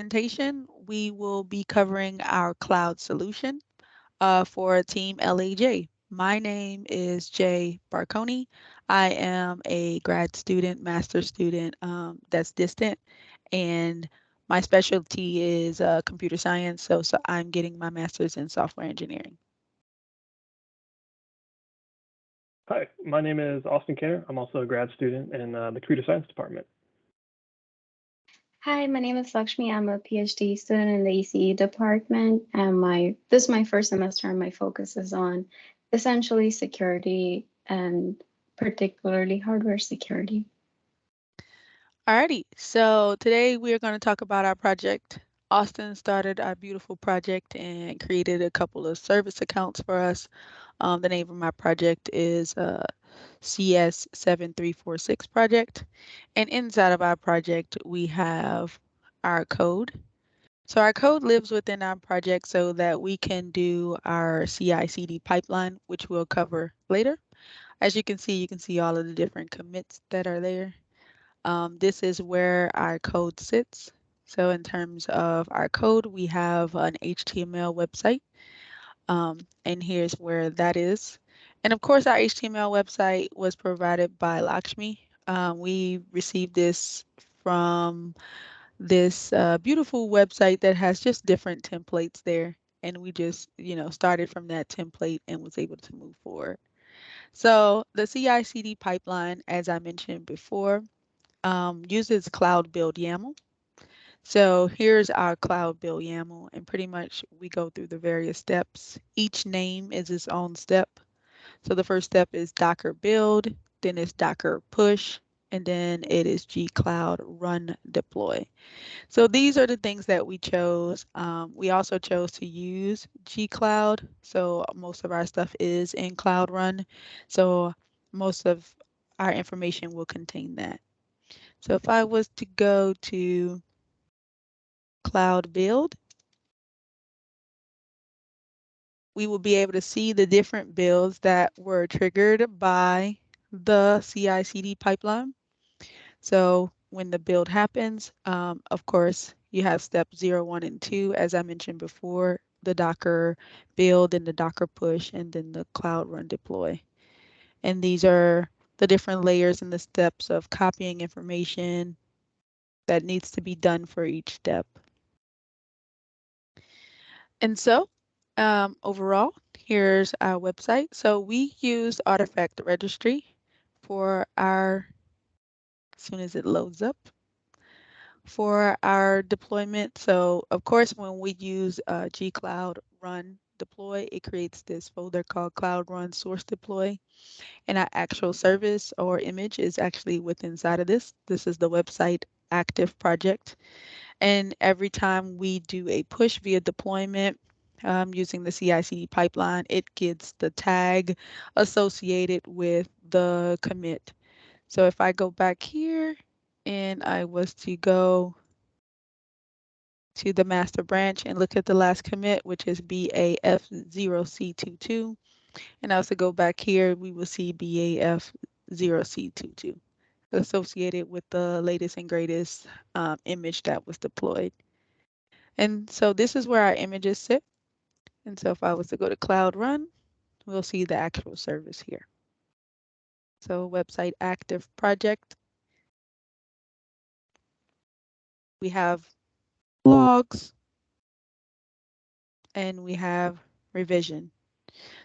presentation, we will be covering our cloud solution for Team LAJ. My name is Jay Barconi. I am a grad student, master student that's distant, and my specialty is computer science. So I'm getting my master's in software engineering. Hi, my name is Austin Kenner. I'm also a grad student in the computer science department. Hi, my name is Lakshmi. I'm a PhD student in the ECE department, and this is my first semester, and my focus is on essentially security and particularly hardware security. Alrighty, so today we are going to talk about our project. Austin started our beautiful project and created a couple of service accounts for us. The name of my project is CS7346 project. And inside of our project, we have our code. So our code lives within our project so that we can do our CI/CD pipeline, which we'll cover later. As you can see all of the different commits that are there. This is where our code sits. So in terms of our code, we have an HTML website, and here's where that is. And of course, our HTML website was provided by Lakshmi. We received this from this beautiful website that has just different templates there. And we just, started from that template and was able to move forward. So the CI/CD pipeline, as I mentioned before, uses Cloud Build YAML. So here's our Cloud Build YAML, and pretty much we go through the various steps. Each name is its own step. So the first step is Docker build, then it's Docker push, and then it is gcloud run deploy. So these are the things that we chose. We also chose to use gcloud. So most of our stuff is in Cloud Run. So most of our information will contain that. So if I was to go to Cloud Build, we will be able to see the different builds that were triggered by the CI/CD pipeline. So when the build happens, of course, you have step 0, 1, and 2, as I mentioned before, the Docker build and the Docker push, and then the Cloud Run deploy. And these are the different layers and the steps of copying information that needs to be done for each step. And so overall, here's our website. So we use Artifact Registry for our, as soon as it loads up, for our deployment. So of course, when we use gcloud run deploy, it creates this folder called cloud run source deploy. And our actual service or image is actually within inside of this. This is the website active project. And every time we do a push via deployment using the CI/CD pipeline, it gets the tag associated with the commit. So if I go back here and I was to go to the master branch and look at the last commit, which is BAF0C22, and I was to go back here, we will see BAF0C22 associated with the latest and greatest image that was deployed. And so this is where our images sit. And so if I was to go to Cloud Run, we'll see the actual service here. So website active project. We have logs and we have revision.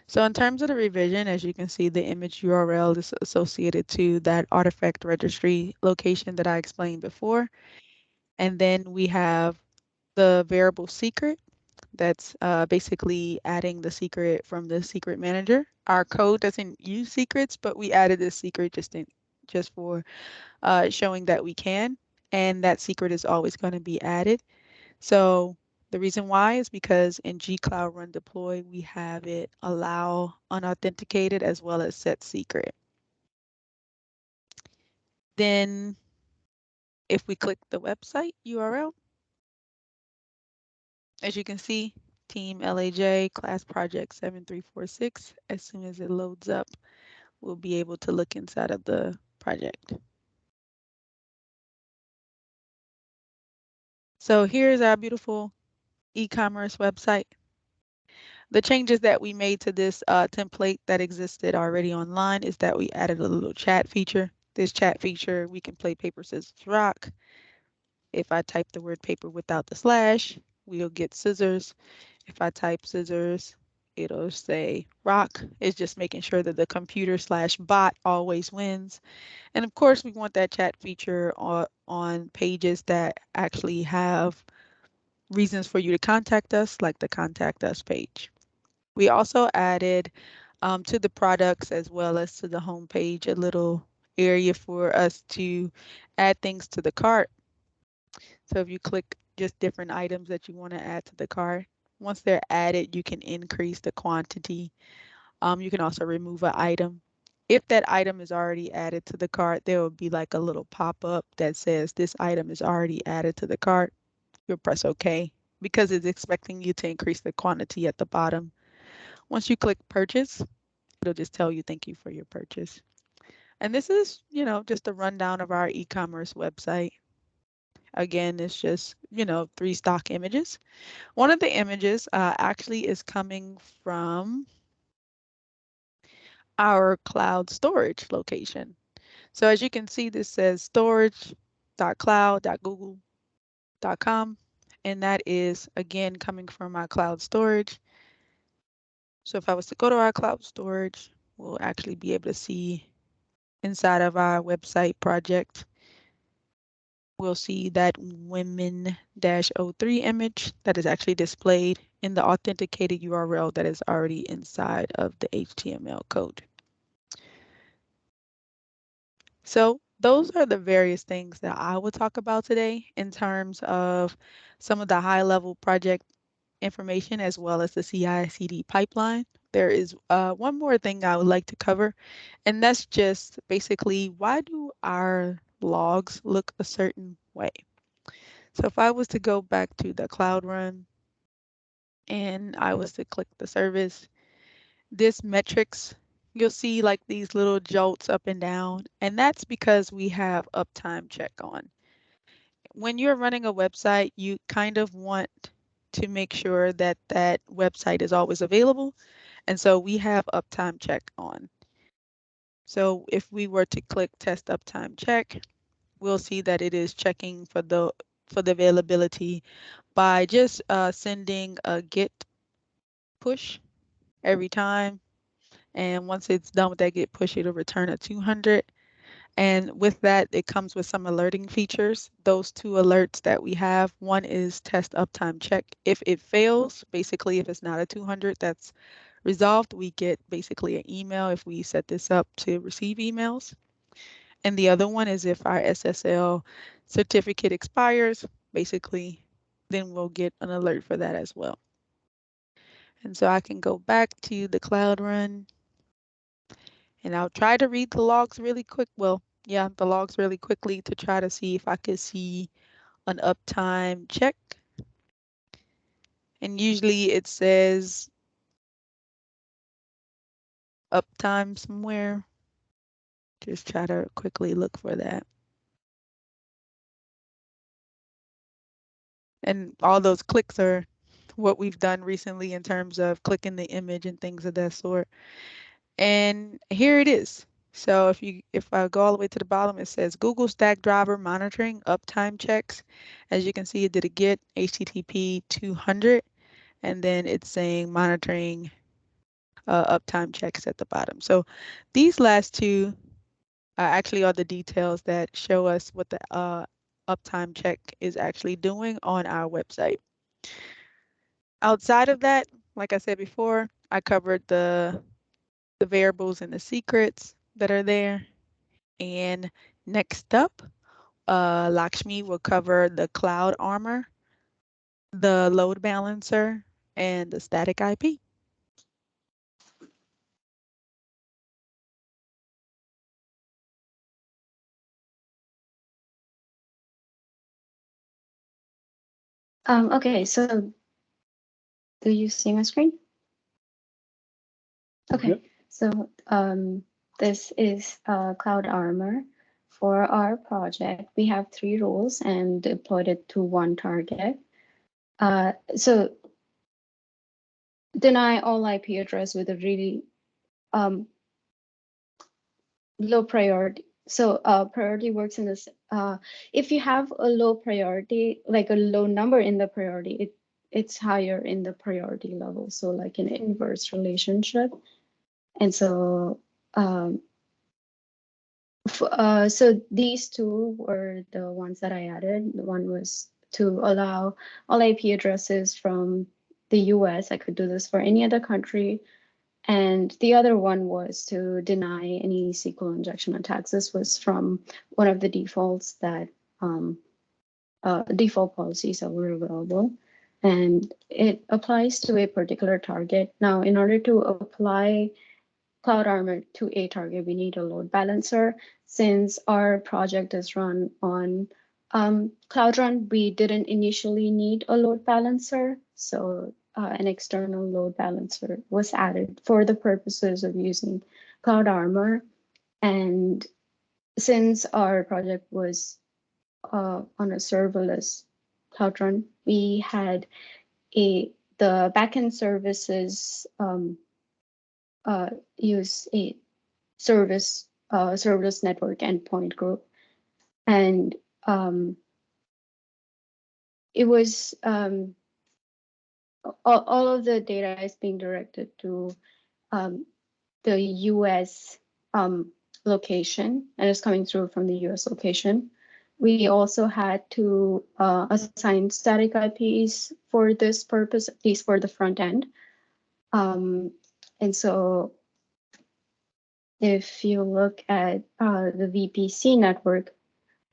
So in terms of the revision, as you can see, the image URL is associated to that artifact registry location that I explained before. And then we have the variable secret. That's basically adding the secret from the secret manager. Our code doesn't use secrets, but we added this secret just for showing that we can, and that secret is always going to be added. So the reason why is because in gcloud run deploy, we have it allow unauthenticated as well as set secret. Then if we click the website URL, as you can see, Team LAJ class project 7346, as soon as it loads up, we'll be able to look inside of the project. So here's our beautiful e-commerce website. The changes that we made to this template that existed already online is that we added a little chat feature. This chat feature, we can play paper, scissors, rock. If I type the word paper without the slash, we'll get scissors. If I type scissors, it'll say rock. It's just making sure that the computer slash bot always wins. And of course, we want that chat feature on pages that actually have reasons for you to contact us, like the contact us page. We also added to the products as well as to the home page a little area for us to add things to the cart. So if you click just different items that you want to add to the cart, once they're added, you can increase the quantity. You can also remove an item. If that item is already added to the cart, there will be like a little pop-up that says this item is already added to the cart. You'll press OK because it's expecting you to increase the quantity at the bottom. Once you click purchase, it'll just tell you thank you for your purchase. And this is, just a rundown of our e-commerce website. Again, it's just, 3 stock images. One of the images actually is coming from our cloud storage location. So as you can see, this says storage.cloud.google.com, and that is again coming from our cloud storage. So if I was to go to our cloud storage, we'll actually be able to see inside of our website project. We'll see that women-03 image that is actually displayed in the authenticated URL that is already inside of the HTML code. So those are the various things that I will talk about today in terms of some of the high level project information as well as the CI/CD pipeline. There is one more thing I would like to cover, and that's just basically why do our logs look a certain way? So if I was to go back to the Cloud Run and I was to click the service, this metrics, you'll see like these little jolts up and down, and that's because we have uptime check on. When you're running a website, you kind of want to make sure that that website is always available, and so we have uptime check on. So if we were to click test uptime check, we'll see that it is checking for the availability by just sending a git push every time. And once it's done with that git push, it'll return a 200. And with that, it comes with some alerting features. Those 2 alerts that we have, one is test uptime check. If it fails, basically if it's not a 200 that's resolved, we get basically an email if we set this up to receive emails. And the other one is if our SSL certificate expires, basically, then we'll get an alert for that as well. And so I can go back to the Cloud Run and I'll try to read the logs really quick. Well, yeah, the logs really quickly to try to see if I could see an uptime check. And usually it says uptime somewhere. Just try to quickly look for that. And all those clicks are what we've done recently in terms of clicking the image and things of that sort. And here it is. So if I go all the way to the bottom, it says Google Stack Driver monitoring uptime checks. As you can see, it did a get HTTP 200, and then it's saying monitoring uptime checks at the bottom. So these last 2 actually are the details that show us what the uptime check is actually doing on our website. Outside of that, like I said before, I covered the variables and the secrets that are there. And next up, Lakshmi will cover the cloud armor, the load balancer, and the static IP. Okay, so do you see my screen? Okay, Yep. so this is Cloud Armor. for our project, we have 3 roles and deployed it to one target. So deny all IP address with a really low priority. So priority works in this. If you have a low priority, like a low number in the priority, it's higher in the priority level. So like an inverse relationship. And so so these 2 were the ones that I added. The one was to allow all IP addresses from the US. I could do this for any other country. And the other one was to deny any SQL injection attacks. This was from one of the defaults that default policies that were available. And it applies to a particular target. Now, in order to apply Cloud Armor to a target, we need a load balancer. Since our project is run on Cloud Run, we didn't initially need a load balancer. So an external load balancer was added for the purposes of using Cloud Armor. And since our project was on a serverless Cloud Run, we had the backend services use a serverless network endpoint group, and it was all of the data is being directed to the US location, and it's coming through from the US location. We also had to assign static IPs for this purpose, at least for the front end. And so if you look at the VPC network,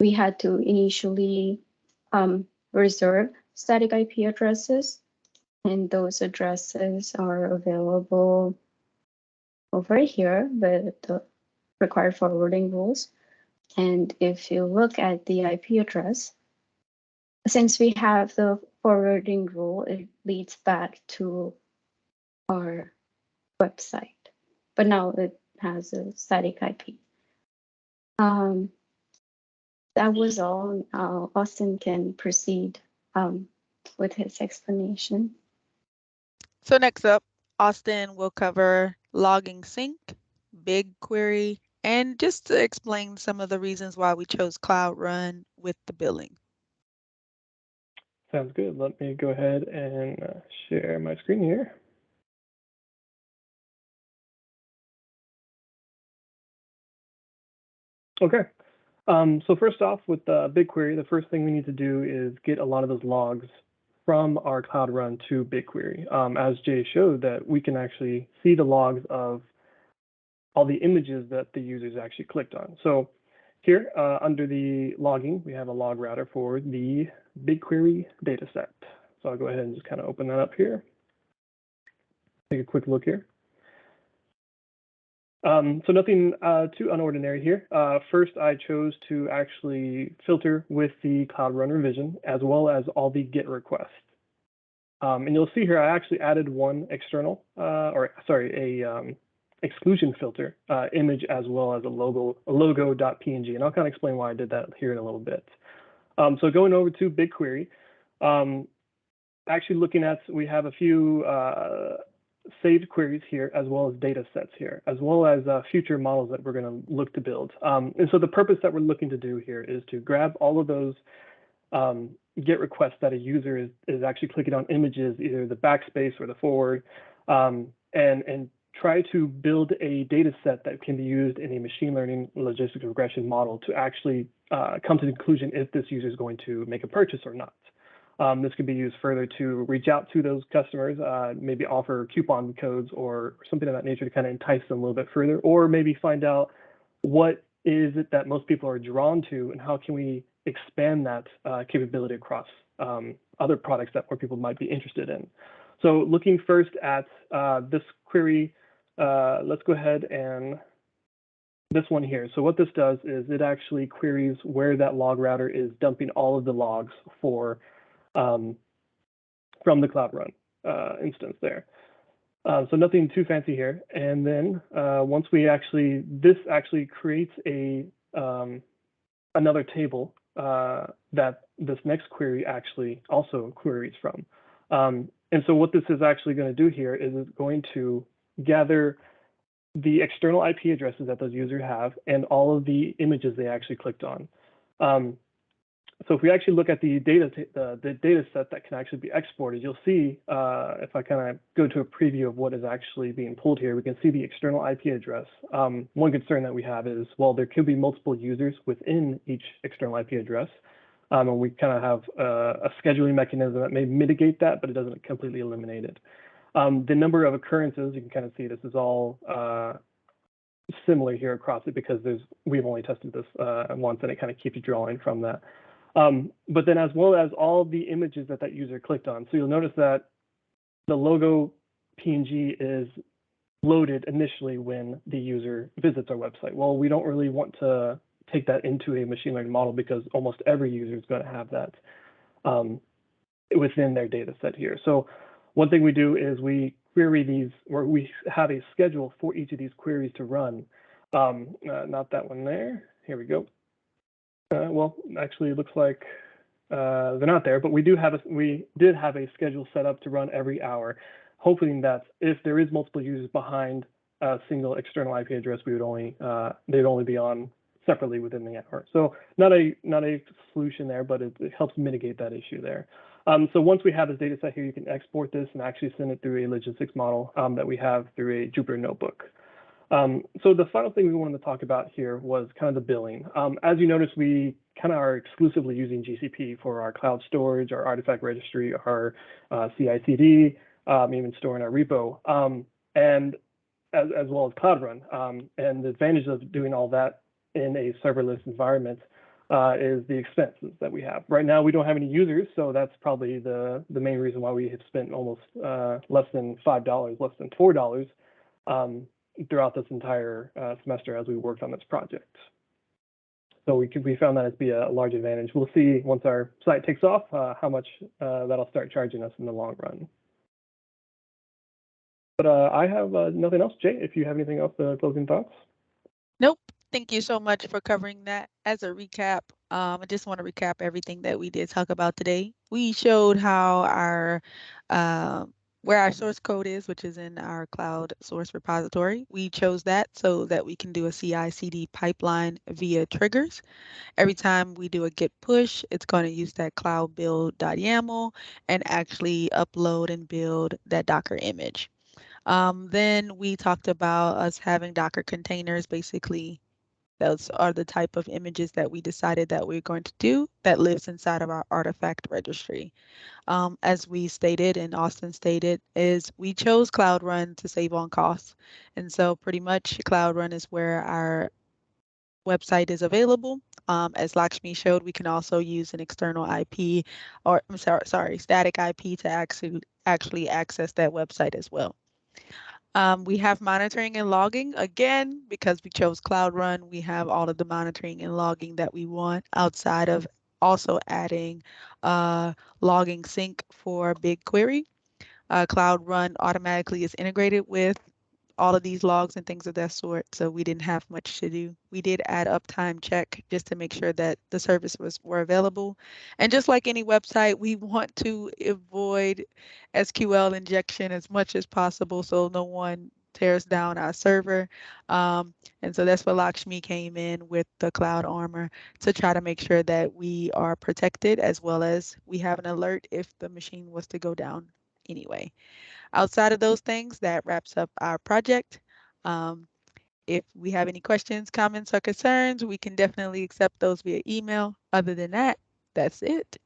we had to initially reserve static IP addresses, and those addresses are available over here with the required forwarding rules. And if you look at the IP address, since we have the forwarding rule, it leads back to our website, but now it has a static IP. That was all. Austin can proceed with his explanation. So next up, Austin will cover logging sync, BigQuery, and just to explain some of the reasons why we chose Cloud Run with the billing. Sounds good. Let me go ahead and share my screen here. Okay. So first off, with BigQuery, the first thing we need to do is get a lot of those logs from our Cloud Run to BigQuery. As Jay showed, that we can actually see the logs of all the images that the users actually clicked on. So here, under the logging, we have a log router for the BigQuery dataset. So I'll go ahead and just kind of open that up here. Take a quick look here. So nothing too unordinary here. First, I chose to actually filter with the Cloud Run revision, as well as all the GET requests. And you'll see here, I actually added one external, exclusion filter image, as well as a logo.png. And I'll kind of explain why I did that here in a little bit. So going over to BigQuery, actually looking at, we have a few saved queries here, as well as data sets here, as well as future models that we're going to look to build. And so the purpose that we're looking to do here is to grab all of those GET requests that a user is actually clicking on images, either the backspace or the forward, and try to build a data set that can be used in a machine learning logistic regression model to actually come to the conclusion if this user is going to make a purchase or not. This could be used further to reach out to those customers, maybe offer coupon codes or something of that nature to kind of entice them a little bit further, or maybe find out what is it that most people are drawn to and how can we expand that capability across other products that more people might be interested in. So looking first at this query, let's go ahead and this one here. So what this does is it actually queries where that log router is dumping all of the logs for from the Cloud Run instance there. So nothing too fancy here. And then once we this actually creates a another table that this next query actually also queries from. And so what this is actually going to do here is it's going to gather the external IP addresses that those users have and all of the images they actually clicked on. So if we actually look at the data set that can actually be exported, you'll see, if I kind of go to a preview of what is actually being pulled here, we can see the external IP address. One concern that we have is, well, there could be multiple users within each external IP address. And we kind of have a scheduling mechanism that may mitigate that, but it doesn't completely eliminate it. The number of occurrences, you can kind of see this is all similar here across it because we've only tested this once, and it kind of keeps drawing from that. But then as well as all the images that user clicked on. So you'll notice that the logo PNG is loaded initially when the user visits our website. Well, we don't really want to take that into a machine learning model because almost every user is going to have that within their data set here. So one thing we do is we query these, or we have a schedule for each of these queries to run. Not that one there. Here we go. Well, actually, it looks like they're not there, but we did have a schedule set up to run every hour, hoping that if there is multiple users behind a single external IP address, they'd only be on separately within the hour. So not a solution there, but it helps mitigate that issue there. So once we have this data set here, you can export this and actually send it through a logistics model that we have through a Jupyter notebook. So the final thing we wanted to talk about here was kind of the billing. As you notice, we kind of are exclusively using GCP for our cloud storage, our artifact registry, our CI/CD, even storing our repo, and as well as Cloud Run. And the advantage of doing all that in a serverless environment is the expenses that we have. Right now, we don't have any users, so that's probably the main reason why we have spent almost less than $5, less than $4 throughout this entire semester as we worked on this project. So we found that to be a large advantage. We'll see once our site takes off how much that'll start charging us in the long run. But I have nothing else. Jay, if you have anything else, closing thoughts? Nope. Thank you so much for covering that. As a recap, I just want to recap everything that we did talk about today. We showed how where our source code is, which is in our cloud source repository. We chose that so that we can do a CI/CD pipeline via triggers. Every time we do a git push, it's going to use that cloud build.yaml and actually upload and build that Docker image. Then we talked about us having Docker containers. Basically, those are the type of images that we decided that we're going to do that lives inside of our artifact registry. As we stated and Austin stated, is we chose Cloud Run to save on costs. And so pretty much Cloud Run is where our website is available. As Lakshmi showed, we can also use an external IP, or I'm sorry, static IP to actually access that website as well. We have monitoring and logging again because we chose Cloud Run. We have all of the monitoring and logging that we want outside of also adding logging sync for BigQuery. Cloud Run automatically is integrated with all of these logs and things of that sort, so we didn't have much to do. We did add uptime check just to make sure that the services were available. And just like any website, we want to avoid SQL injection as much as possible so no one tears down our server. And so that's where Lakshmi came in with the Cloud Armor to try to make sure that we are protected as well as we have an alert if the machine was to go down anyway. Outside of those things, that wraps up our project. If we have any questions, comments, or concerns, we can definitely accept those via email. Other than that, that's it.